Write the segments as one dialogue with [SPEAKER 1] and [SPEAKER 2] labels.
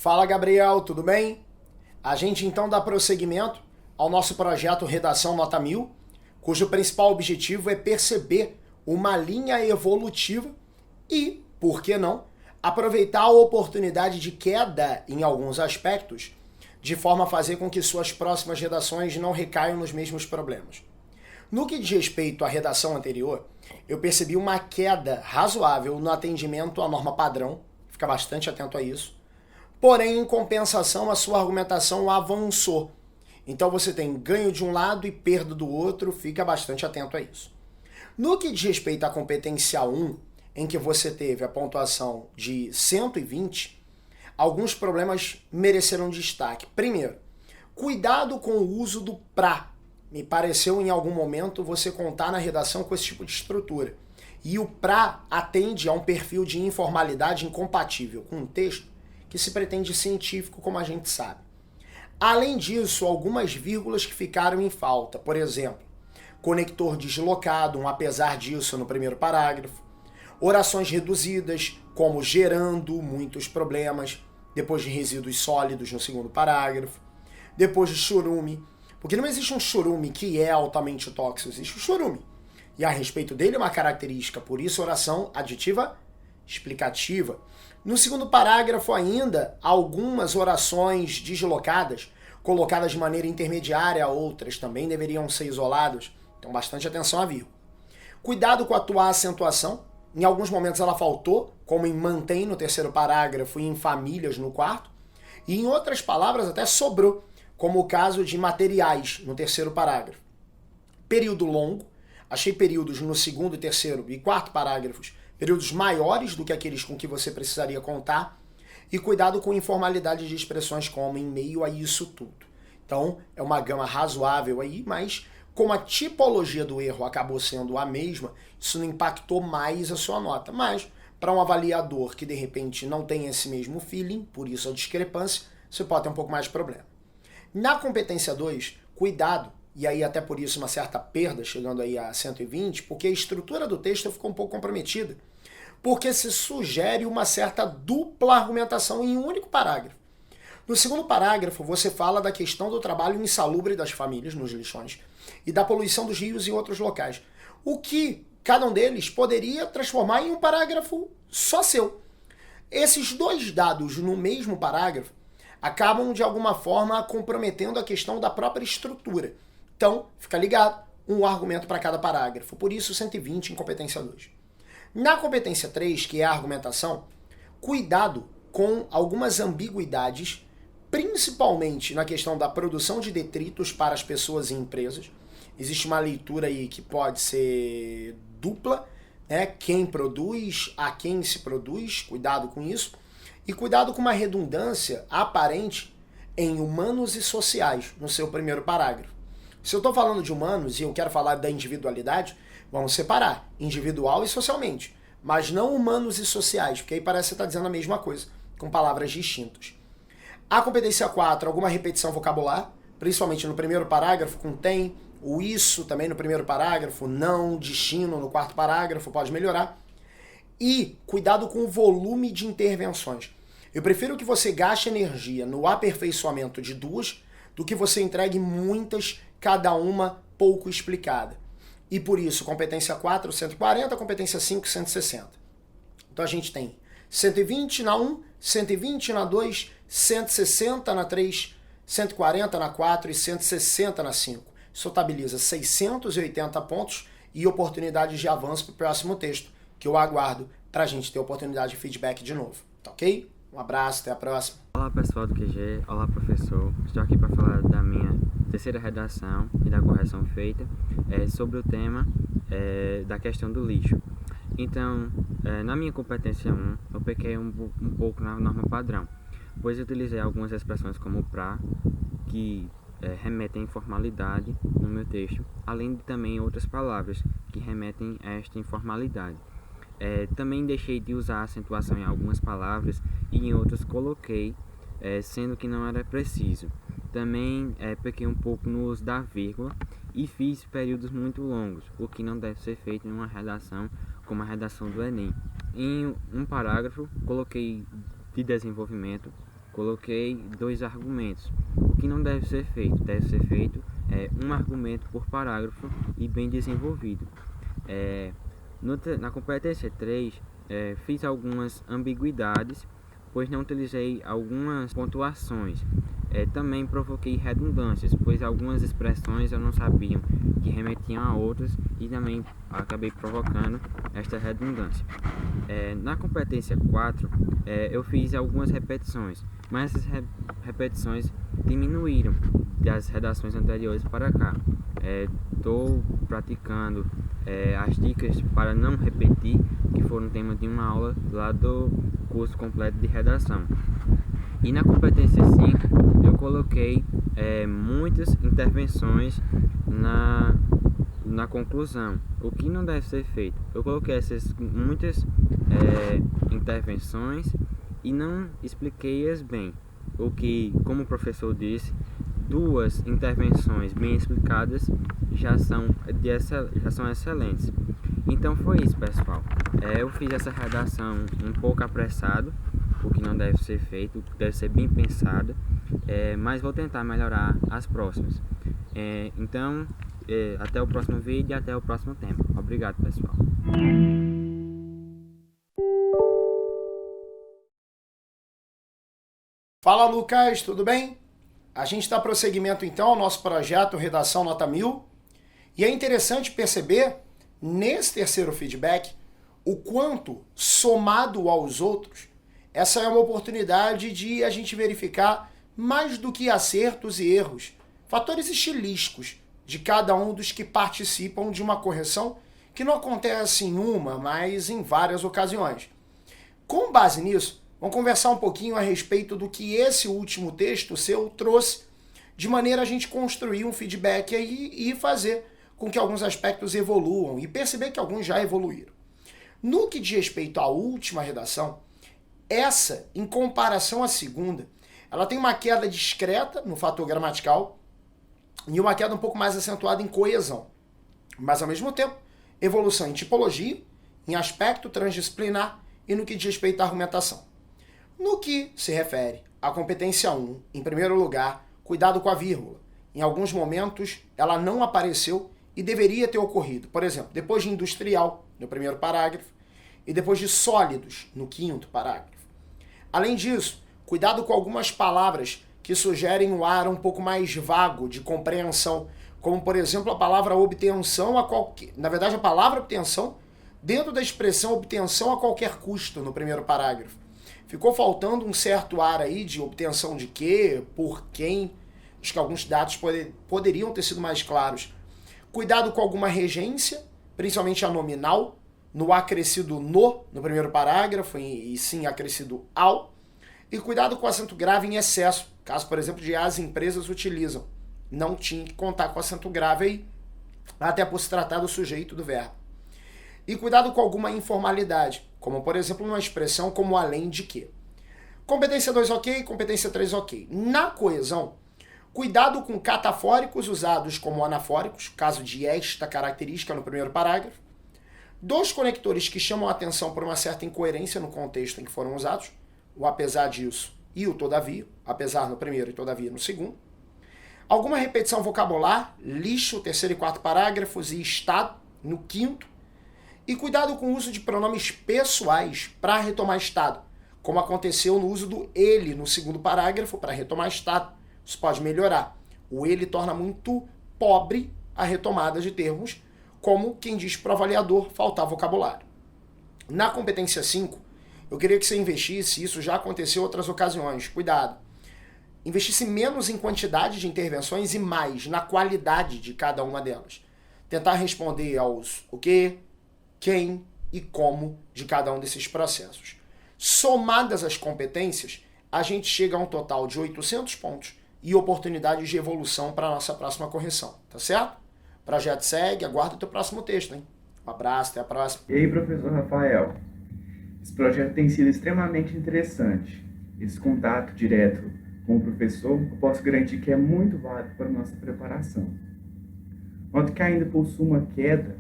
[SPEAKER 1] Fala, Gabriel, tudo bem? A gente então dá prosseguimento ao nosso projeto Redação Nota 1000, cujo principal objetivo é perceber uma linha evolutiva e, por que não, aproveitar a oportunidade de queda em alguns aspectos, de forma a fazer com que suas próximas redações não recaiam nos mesmos problemas. No que diz respeito à redação anterior, eu percebi uma queda razoável no atendimento à norma padrão, fica bastante atento a isso. Porém, em compensação, a sua argumentação avançou. Então você tem ganho de um lado e perda do outro, fica bastante atento a isso. No que diz respeito à competência 1, em que você teve a pontuação de 120, alguns problemas mereceram destaque. Primeiro, cuidado com o uso do pra. Me pareceu em algum momento você contar na redação com esse tipo de estrutura. E o pra atende a um perfil de informalidade incompatível com um texto que se pretende científico, como a gente sabe. Além disso, algumas vírgulas que ficaram em falta. Por exemplo, conector deslocado, um apesar disso no primeiro parágrafo. Orações reduzidas, como gerando muitos problemas, depois de resíduos sólidos no segundo parágrafo. Depois de churume, porque não existe um churume que é altamente tóxico, existe o churume. E a respeito dele é uma característica, por isso oração aditiva explicativa. No segundo parágrafo ainda, algumas orações deslocadas, colocadas de maneira intermediária, outras também deveriam ser isoladas. Então bastante atenção à vírgula. Cuidado com a tua acentuação. Em alguns momentos ela faltou, como em mantém no terceiro parágrafo e em famílias no quarto. E em outras palavras até sobrou, como o caso de materiais no terceiro parágrafo. Período longo. Achei períodos no segundo, terceiro e quarto parágrafos, períodos maiores do que aqueles com que você precisaria contar, e cuidado com informalidade de expressões como em meio a isso tudo. Então, é uma gama razoável aí, mas como a tipologia do erro acabou sendo a mesma, isso não impactou mais a sua nota. Mas, para um avaliador que de repente não tem esse mesmo feeling, por isso a discrepância, você pode ter um pouco mais de problema. Na competência 2, cuidado, e aí até por isso uma certa perda, chegando aí a 120, porque a estrutura do texto ficou um pouco comprometida, porque se sugere uma certa dupla argumentação em um único parágrafo. No segundo parágrafo, você fala da questão do trabalho insalubre das famílias nos lixões e da poluição dos rios e outros locais, o que cada um deles poderia transformar em um parágrafo só seu. Esses dois dados no mesmo parágrafo acabam de alguma forma comprometendo a questão da própria estrutura. Então, fica ligado, um argumento para cada parágrafo. Por isso, 120 em competência 2. Na competência 3, que é a argumentação, cuidado com algumas ambiguidades, principalmente na questão da produção de detritos para as pessoas e empresas. Existe uma leitura aí que pode ser dupla, né? Quem produz, a quem se produz, cuidado com isso. E cuidado com uma redundância aparente em humanos e sociais, no seu primeiro parágrafo. Se eu estou falando de humanos e eu quero falar da individualidade, vamos separar individual e socialmente, mas não humanos e sociais, porque aí parece que você está dizendo a mesma coisa, com palavras distintas. A competência 4, alguma repetição vocabular, principalmente no primeiro parágrafo, com tem, o isso também no primeiro parágrafo, não, destino no quarto parágrafo, pode melhorar. E cuidado com o volume de intervenções. Eu prefiro que você gaste energia no aperfeiçoamento de duas do que você entregue muitas, cada uma pouco explicada. E por isso, competência 4, 140, competência 5, 160. Então a gente tem 120 na 1, 120 na 2, 160 na 3, 140 na 4 e 160 na 5. Isso totaliza 680 pontos e oportunidades de avanço para o próximo texto, que eu aguardo para a gente ter oportunidade de feedback de novo. Tá ok? Um abraço, até a próxima.
[SPEAKER 2] Olá pessoal do QG, olá professor. Estou aqui para falar da minha terceira redação e da correção feita sobre o tema da questão do lixo. Então, na minha competência 1, eu pequei um pouco na norma padrão, pois eu utilizei algumas expressões como pra, que remetem à informalidade no meu texto, além de também outras palavras que remetem a esta informalidade. Também deixei de usar acentuação em algumas palavras e em outras coloquei, sendo que não era preciso. Também pequei um pouco no uso da vírgula e fiz períodos muito longos, o que não deve ser feito em uma redação como a redação do Enem. Em um parágrafo, coloquei de desenvolvimento coloquei 2 argumentos. O que não deve ser feito? Deve ser feito um argumento por parágrafo e bem desenvolvido. Na competência 3, fiz algumas ambiguidades, pois não utilizei algumas pontuações. Também provoquei redundâncias, pois algumas expressões eu não sabia que remetiam a outras e também acabei provocando esta redundância. Na competência 4, eu fiz algumas repetições, mas essas repetições diminuíram das redações anteriores para cá. Estou praticando as dicas para não repetir, que foram tema de uma aula lá do curso completo de redação. E na competência 5, eu coloquei muitas intervenções na conclusão. O que não deve ser feito? Eu coloquei essas muitas intervenções e não expliquei-as bem. O que, como o professor disse, 2 intervenções bem explicadas já são excelentes. Então foi isso, pessoal. Eu fiz essa redação um pouco apressado, o que não deve ser feito, deve ser bem pensado, mas vou tentar melhorar as próximas. Então, até o próximo vídeo e até o próximo tema. Obrigado, pessoal.
[SPEAKER 1] Fala, Lucas, tudo bem? A gente dá prosseguimento então ao nosso projeto Redação Nota 1000 e é interessante perceber, nesse terceiro feedback, o quanto, somado aos outros, essa é uma oportunidade de a gente verificar mais do que acertos e erros, fatores estilísticos de cada um dos que participam de uma correção que não acontece em uma, mas em várias ocasiões. Com base nisso, vamos conversar um pouquinho a respeito do que esse último texto seu trouxe, de maneira a gente construir um feedback aí e fazer com que alguns aspectos evoluam e perceber que alguns já evoluíram. No que diz respeito à última redação, essa, em comparação à segunda, ela tem uma queda discreta no fator gramatical e uma queda um pouco mais acentuada em coesão. Mas, ao mesmo tempo, evolução em tipologia, em aspecto transdisciplinar e no que diz respeito à argumentação. No que se refere à competência 1, em primeiro lugar, cuidado com a vírgula. Em alguns momentos, ela não apareceu e deveria ter ocorrido. Por exemplo, depois de industrial, no primeiro parágrafo, e depois de sólidos, no quinto parágrafo. Além disso, cuidado com algumas palavras que sugerem um ar um pouco mais vago de compreensão, como, por exemplo, a palavra obtenção a qualquer... Na verdade, a palavra obtenção dentro da expressão obtenção a qualquer custo, no primeiro parágrafo. Ficou faltando um certo ar aí de obtenção de quê, por quem. Acho que alguns dados poderiam ter sido mais claros. Cuidado com alguma regência, principalmente a nominal, no acrescido no primeiro parágrafo, e sim acrescido ao. E cuidado com o acento grave em excesso, caso, por exemplo, de as empresas utilizam. Não tinha que contar com acento grave aí, até por se tratar do sujeito do verbo. E cuidado com alguma informalidade, como, por exemplo, uma expressão como além de que. Competência 2 ok, competência 3 ok. Na coesão, cuidado com catafóricos usados como anafóricos, caso de esta característica no primeiro parágrafo. 2 conectores que chamam a atenção por uma certa incoerência no contexto em que foram usados, o apesar disso e o todavia, apesar no primeiro e todavia no segundo. Alguma repetição vocabular, lixo, terceiro e quarto parágrafos e estado, no quinto. E cuidado com o uso de pronomes pessoais para retomar estado, como aconteceu no uso do ele no segundo parágrafo para retomar estado. Isso pode melhorar. O ele torna muito pobre a retomada de termos, como quem diz para o avaliador faltar vocabulário. Na competência 5, eu queria que você investisse, isso já aconteceu em outras ocasiões, cuidado. Investisse menos em quantidade de intervenções e mais na qualidade de cada uma delas. Tentar responder aos o que, quem e como de cada um desses processos. Somadas as competências, a gente chega a um total de 800 pontos e oportunidades de evolução para a nossa próxima correção, tá certo? O projeto segue, aguarda o teu próximo texto, hein? Um abraço, até a próxima.
[SPEAKER 3] E aí, professor Rafael? Esse projeto tem sido extremamente interessante. Esse contato direto com o professor, eu posso garantir que é muito válido para a nossa preparação. Noto que ainda possui uma queda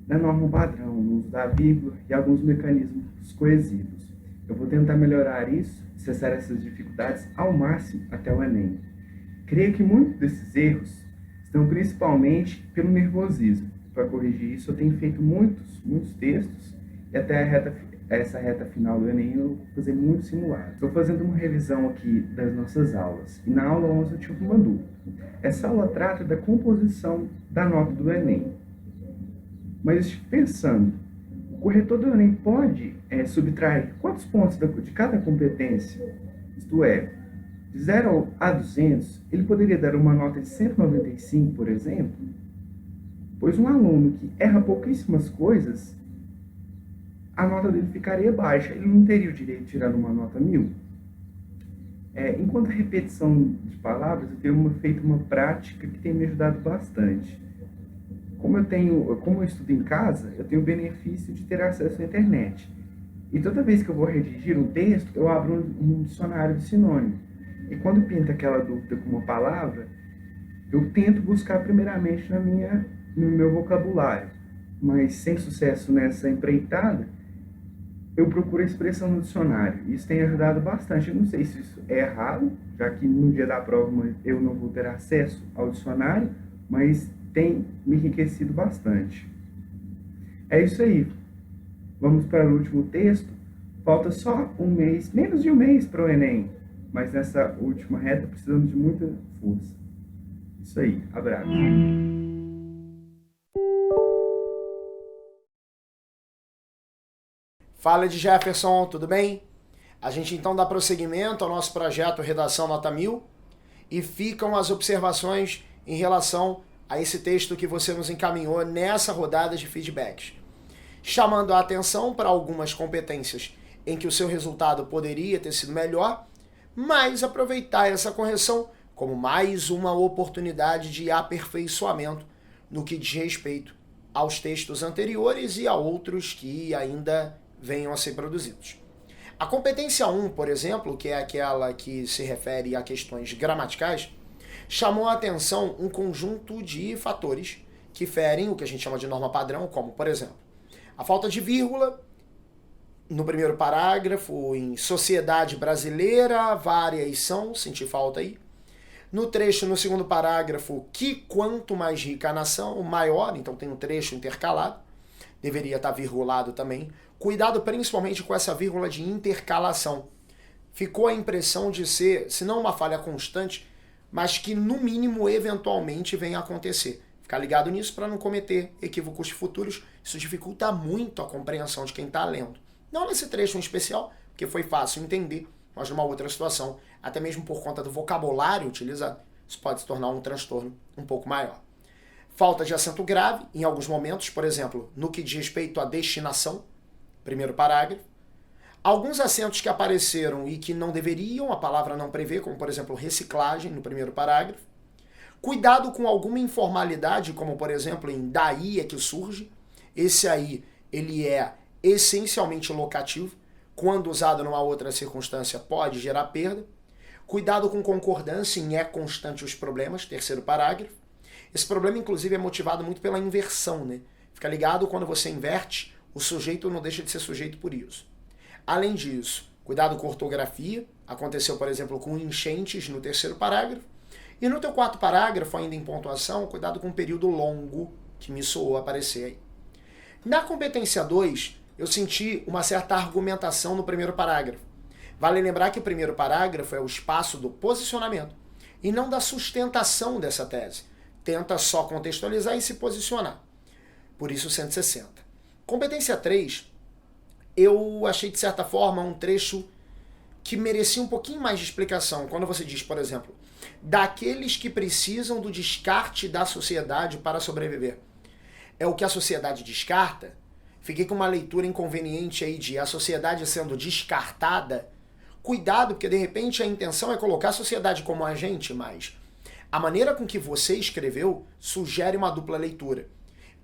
[SPEAKER 3] na norma padrão, no uso da vírgula e alguns mecanismos coesivos. Eu vou tentar melhorar isso, cessar essas dificuldades ao máximo até o Enem. Creio que muitos desses erros estão principalmente pelo nervosismo. Para corrigir isso, eu tenho feito muitos textos e até essa reta final do Enem eu vou fazer muitos simulados. Estou fazendo uma revisão aqui das nossas aulas e na aula 11 eu tive uma dúvida. Essa aula trata da composição da nota do Enem. Mas estive pensando, o corretor do Enem pode subtrair quantos pontos de cada competência? Isto é, de 0 a 200, ele poderia dar uma nota de 195, por exemplo? Pois um aluno que erra pouquíssimas coisas, a nota dele ficaria baixa. Ele não teria o direito de tirar uma nota 1000. Enquanto a repetição de palavras, eu tenho feito uma prática que tem me ajudado bastante. Como eu estudo em casa, eu tenho o benefício de ter acesso à internet. E toda vez que eu vou redigir um texto, eu abro um dicionário de sinônimo. E quando pinta aquela dúvida com uma palavra, eu tento buscar primeiramente no meu vocabulário. Mas sem sucesso nessa empreitada, eu procuro a expressão no dicionário. Isso tem ajudado bastante. Eu não sei se isso é errado, já que no dia da prova eu não vou ter acesso ao dicionário, mas tem me enriquecido bastante. É isso aí. Vamos para o último texto. Falta só um mês, menos de um mês para o Enem. Mas nessa última reta precisamos de muita força. Isso aí. Abraço.
[SPEAKER 1] Fala de Jefferson, tudo bem? A gente então dá prosseguimento ao nosso projeto Redação Nota 1000 e ficam as observações em relação a esse texto que você nos encaminhou nessa rodada de feedbacks, chamando a atenção para algumas competências em que o seu resultado poderia ter sido melhor, mas aproveitar essa correção como mais uma oportunidade de aperfeiçoamento no que diz respeito aos textos anteriores e a outros que ainda venham a ser produzidos. A competência 1, por exemplo, que é aquela que se refere a questões gramaticais, chamou a atenção um conjunto de fatores que ferem o que a gente chama de norma padrão, como, por exemplo, a falta de vírgula no primeiro parágrafo, em sociedade brasileira, várias são, senti falta aí. No trecho, no segundo parágrafo, que quanto mais rica a nação, maior, então tem um trecho intercalado, deveria estar virgulado também. Cuidado principalmente com essa vírgula de intercalação. Ficou a impressão de ser, se não uma falha constante, mas que no mínimo, eventualmente, venha a acontecer. Ficar ligado nisso para não cometer equívocos futuros. Isso dificulta muito a compreensão de quem está lendo. Não nesse trecho em especial, porque foi fácil entender, mas numa outra situação, até mesmo por conta do vocabulário utilizado, isso pode se tornar um transtorno um pouco maior. Falta de acento grave, em alguns momentos, por exemplo, no que diz respeito à destinação, primeiro parágrafo. Alguns acentos que apareceram e que não deveriam, a palavra não prevê, como por exemplo reciclagem, no primeiro parágrafo. Cuidado com alguma informalidade, como por exemplo em daí é que surge. Esse aí, ele é essencialmente locativo. Quando usado numa outra circunstância, pode gerar perda. Cuidado com concordância em é constante os problemas, terceiro parágrafo. Esse problema, inclusive, é motivado muito pela inversão, né? Fica ligado quando você inverte, o sujeito não deixa de ser sujeito por isso. Além disso, cuidado com ortografia. Aconteceu, por exemplo, com enchentes no terceiro parágrafo. E no teu quarto parágrafo, ainda em pontuação, cuidado com um período longo que me soou aparecer aí. Na competência 2, eu senti uma certa argumentação no primeiro parágrafo. Vale lembrar que o primeiro parágrafo é o espaço do posicionamento e não da sustentação dessa tese. Tenta só contextualizar e se posicionar. Por isso 160. Competência 3, eu achei de certa forma um trecho que merecia um pouquinho mais de explicação. Quando você diz, por exemplo, daqueles que precisam do descarte da sociedade para sobreviver. É o que a sociedade descarta? Fiquei com uma leitura inconveniente aí de a sociedade sendo descartada. Cuidado, porque de repente a intenção é colocar a sociedade como agente, mas a maneira com que você escreveu sugere uma dupla leitura.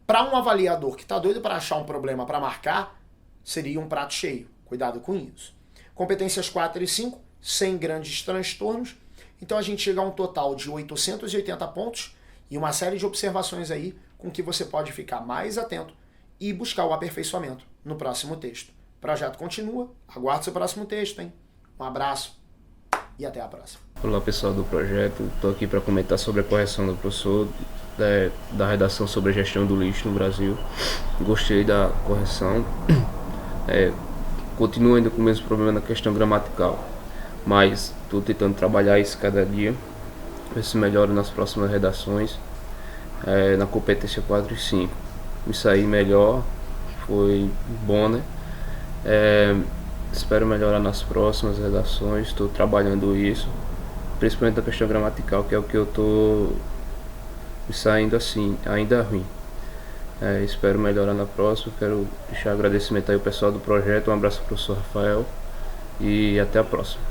[SPEAKER 1] Para um avaliador que está doido para achar um problema para marcar, seria um prato cheio. Cuidado com isso. Competências 4 e 5, sem grandes transtornos. Então a gente chega a um total de 880 pontos e uma série de observações aí com que você pode ficar mais atento e buscar o aperfeiçoamento no próximo texto. projeto continua. Aguardo seu próximo texto, hein? Um abraço e até a próxima.
[SPEAKER 4] Olá pessoal do projeto, estou aqui para comentar sobre a correção do professor da redação sobre a gestão do lixo no Brasil. Gostei da correção, continuo ainda com o mesmo problema na questão gramatical, mas estou tentando trabalhar isso cada dia, ver se melhora nas próximas redações, na competência 4 e 5. Me saí melhor, foi bom, né? Espero melhorar nas próximas redações, estou trabalhando isso, principalmente na questão gramatical, que é o que eu estou me saindo assim, ainda ruim. Espero melhorar na próxima. Quero deixar agradecimento aí ao pessoal do projeto, um abraço ao professor Rafael e até a próxima.